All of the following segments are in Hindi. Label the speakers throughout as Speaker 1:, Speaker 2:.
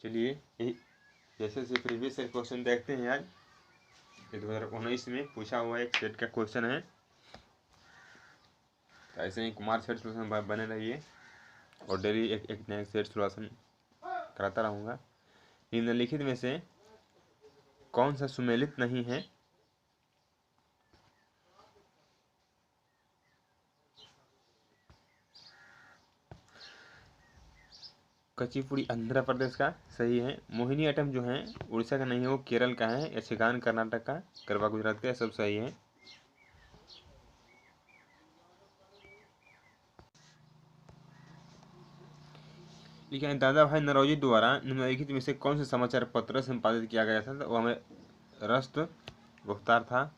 Speaker 1: चलिए जैसे प्रीवियस ईयर क्वेश्चन देखते हैं। आज 2019 में पूछा हुआ एक सेट का क्वेश्चन है। तो ऐसे ही कुमार सेट सोल्यूशन बने रहिए और डेली एक नया सेट सोल्यूशन कराता रहूँगा। निम्नलिखित में से कौन सा सुमेलित नहीं है? कुचिपुड़ी आंध्र प्रदेश का सही है। मोहिनीअट्टम जो है उड़ीसा का नहीं है, वो केरल का है। यक्षगान कर्नाटक का, गरबा गुजरात का, सब सही है। लिखा है दादा भाई नौरोजी द्वारा निम्नलिखित में से कौन सा समाचार पत्र संपादित किया गया था? तो वो हमें रस्त गुफ्तार था।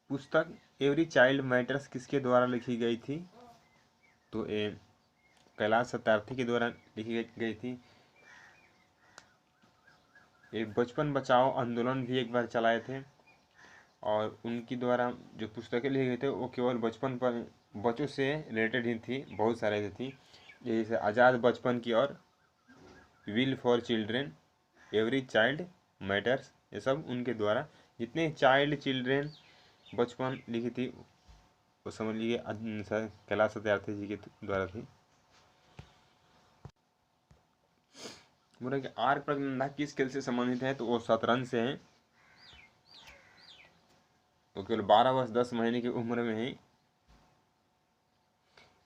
Speaker 1: पुस्तक एवरी चाइल्ड मैटर्स किसके द्वारा लिखी गई थी? तो कैलाश सत्यार्थी के द्वारा लिखी गई थी। ये बचपन बचाओ आंदोलन भी एक बार चलाए थे और उनकी द्वारा जो पुस्तकें लिखे गए थे वो केवल बचपन पर बच्चों से रिलेटेड ही थी, बहुत सारे थी। जैसे आज़ाद बचपन की और will for children, every child matters, ये सब उनके द्वारा। जितने चाइल्ड चिल्ड्रेन बचपन लिखी थी वो समझ लीजिए कैलाश सत्यार्थी जी के द्वारा थी। बोला कि आर्य प्रज्ञा किस खेल से संबंधित है? तो वो शतरंज से है। वो केवल 12 वर्ष 10 महीने की उम्र में ही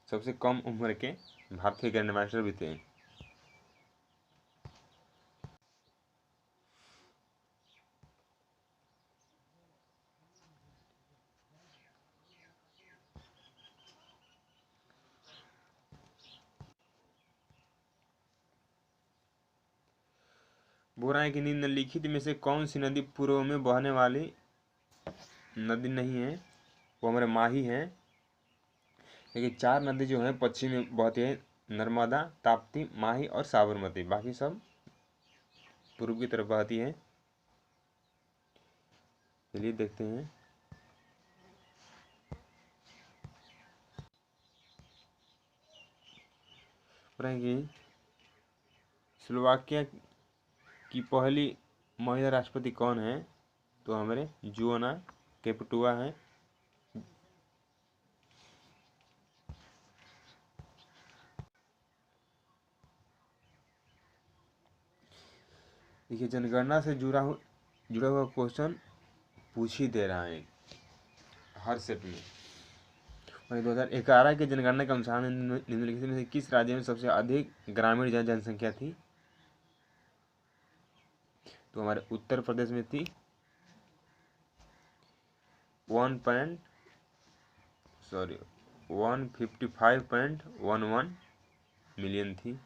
Speaker 1: सबसे कम उम्र के भारतीय ग्रैंड मास्टर भी थे। बोल रहा है कि निम्नलिखित में से कौन सी नदी पूर्व में बहने वाली नदी नहीं है? वो हमारे माही है। लेकिन 4 नदी जो है पश्चिम में बहती है, नर्मदा, ताप्ती, माही और साबरमती। बाकी सब पूर्व की तरफ बहती है। चलिए देखते हैं। स्लोवाकिया की पहली महिला राष्ट्रपति कौन है? तो हमारे जोआना कैपेटोवा है। देखिए जनगणना से जुड़ा हुआ क्वेश्चन पूछ ही दे रहा है हर सेट में। 2011 की जनगणना के अनुसार निम्नलिखित में से किस राज्य में सबसे अधिक ग्रामीण जनसंख्या थी? तो हमारे उत्तर प्रदेश में थी। 155.11 मिलियन थी।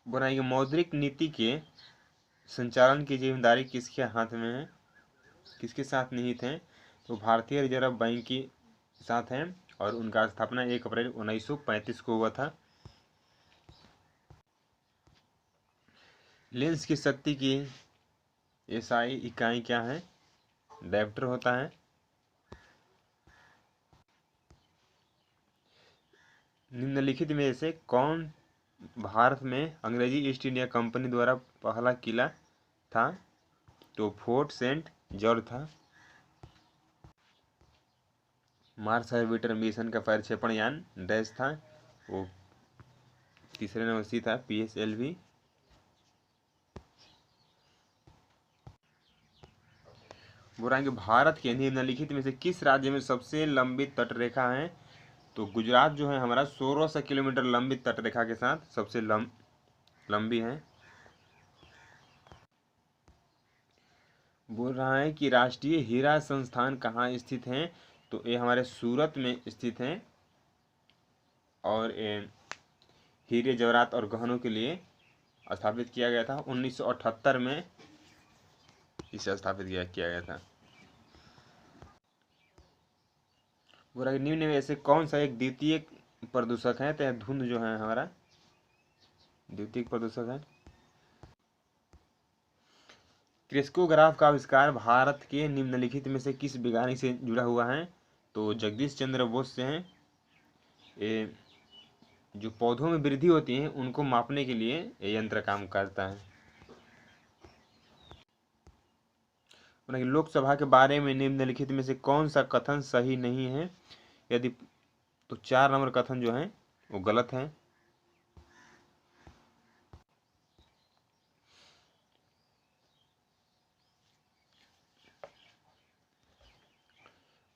Speaker 1: बनाई गई मौद्रिक नीति के संचालन की जिम्मेदारी किसके हाथ में है? किसके साथ निहित है? तो भारतीय रिजर्व बैंक के साथ है और उनका स्थापना 1 अप्रैल 1935 को हुआ था। लेंस की शक्ति की एसआई इकाई क्या है? डायप्टर होता है। निम्नलिखित में से कौन भारत में अंग्रेजी ईस्ट इंडिया कंपनी द्वारा पहला किला था? तो फोर्ट सेंट जॉर्ज था। मार्स ऑर्बिटर मिशन का प्रक्षेपण यान डैश था, वो तीसरे नंबर सी था, PSLV। बोलेंगे भारत के निम्नलिखित में से किस राज्य में सबसे लंबी तटरेखा है? तो गुजरात जो है हमारा 1600 किलोमीटर लंबी तटरेखा के साथ सबसे लंबी है। बोल रहा है कि राष्ट्रीय हीरा संस्थान कहाँ स्थित है? तो ये हमारे सूरत में स्थित है और हीरे जवाहरात और गहनों के लिए स्थापित किया गया था। 1978 में इसे स्थापित किया गया था। बोला निम्न में से कौन सा एक द्वितीय प्रदूषक है? तो धुंध जो है हमारा द्वितीय प्रदूषक है। क्रिस्कोग्राफ का आविष्कार भारत के निम्नलिखित में से किस वैज्ञानिक से जुड़ा हुआ है? तो जगदीश चंद्र बोस से हैं। ये जो पौधों में वृद्धि होती है उनको मापने के लिए ये यंत्र काम करता है। लोकसभा के बारे में निम्नलिखित में से कौन सा कथन सही नहीं है? यदि तो 4 नंबर कथन जो है वो गलत है।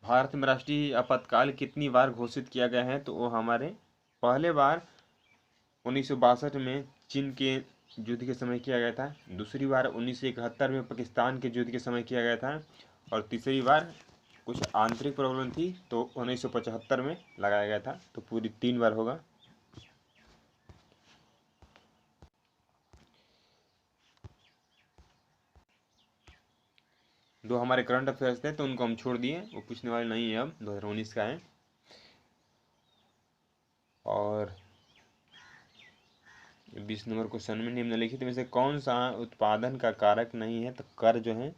Speaker 1: भारत में राष्ट्रीय आपातकाल कितनी बार घोषित किया गया है? तो वो हमारे पहले बार 1962 में चीन के युद्ध के समय किया गया था, दूसरी बार 1971 में पाकिस्तान के युद्ध के समय किया गया था, और तीसरी बार कुछ आंतरिक प्रॉब्लम थी तो 1975 में लगाया गया था। तो पूरी 3 बार होगा। दो हमारे करंट अफेयर्स थे तो उनको हम छोड़ दिए, वो पूछने वाले नहीं है, अब 2019 का है। और 20 नंबर क्वेश्चन में निम्नलिखित में से कौन सा उत्पादन का कारक नहीं है? तो कर जो है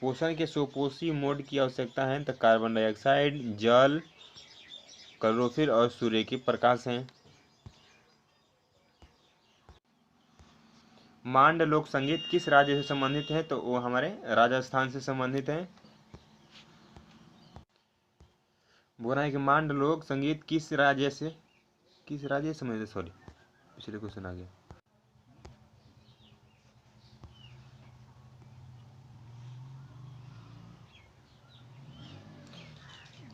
Speaker 1: पोषण के सुपोषी मोड की आवश्यकता है तो कार्बन डाइऑक्साइड, जल, क्लोरोफिल और सूर्य के प्रकाश हैं। मांड लोक संगीत किस राज्य से संबंधित है? तो वो हमारे राजस्थान से संबंधित है। बोला है कि मांड लोक संगीत किस राज्य से संबंधित है? सॉरी, पिछले क्वेश्चन आ गया।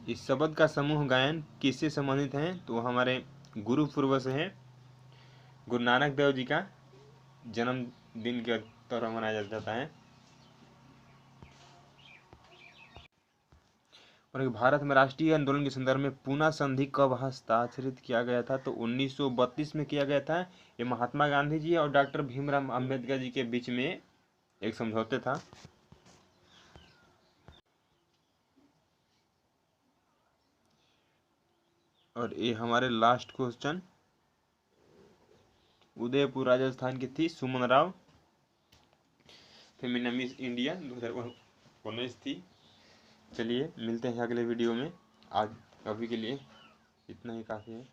Speaker 1: इस शब्द का समूह गायन किससे संबंधित है? तो हमारे गुरु पूर्व से है। गुरु नानक देव जी का जन्मदिन के तौर पर मनाया जाता है। और भारत में राष्ट्रीय आंदोलन के संदर्भ में पूना संधि कब हस्ताक्षरित किया गया था? तो 1932 में किया गया था। ये महात्मा गांधी जी और डॉक्टर भीमराव अंबेडकर जी के बीच में एक समझौते था। और ये हमारे लास्ट क्वेश्चन, उदयपुर राजस्थान की थी सुमन राव, फेमिना मिस इंडिया 2019 थी। चलिए मिलते हैं अगले वीडियो में। आज अभी के लिए इतना ही काफ़ी है।